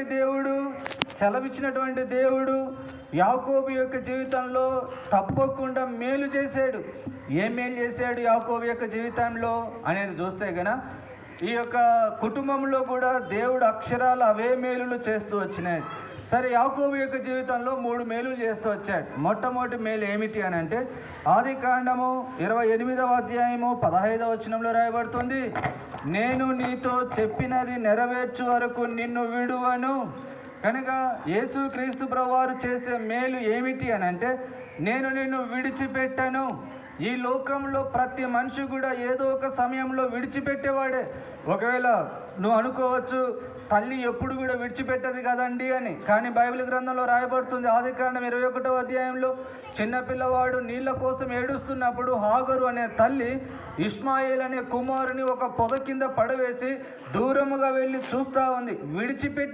చెప్పినటువంటి దేవుడు, సెలవిచ్చినటువంటి దేవుడు యాకోబు యొక్క జీవితంలో తప్పకుండా మేలు చేశాడు. ఏ మేలు చేశాడు యాకోబు యొక్క జీవితంలో అనేది చూస్తే గన ఈ యొక్క కుటుంబంలో కూడా దేవుడు అక్షరాలు అవే మేలులు చేస్తూ వచ్చినాయి. సరే, యాకోబు యొక్క జీవితంలో 3 మేలులు చేస్తూ వచ్చాడు. మొట్టమొదటి మేలు ఏమిటి అని అంటే ఆదికాండము 28వ అధ్యాయము 15వ వచనంలో రాయబడుతుంది, నేను నీతో చెప్పినది నెరవేర్చు వరకు నిన్ను విడువను. కనుక యేసుక్రీస్తు ప్రభువారు చేసే మేలు ఏమిటి అని అంటే నేను నిన్ను విడిచిపెట్టను. ఈ లోకంలో ప్రతి మనిషి కూడా ఏదో ఒక సమయంలో విడిచిపెట్టేవాడే. ఒకవేళ నువ్వు అనుకోవచ్చు తల్లి ఎప్పుడు కూడా విడిచిపెట్టదు కదండి అని, కానీ బైబిల్ గ్రంథంలో రాయబడుతుంది ఆదికాండం 21వ అధ్యాయంలో చిన్నపిల్లవాడు నీళ్ళ కోసం ఏడుస్తున్నప్పుడు హాగరు అనే తల్లి ఇష్మాయేల్ అనే కుమారుని ఒక పొద కింద పడవేసి దూరముగా వెళ్ళి చూస్తూ ఉంది. విడిచిపెట్టి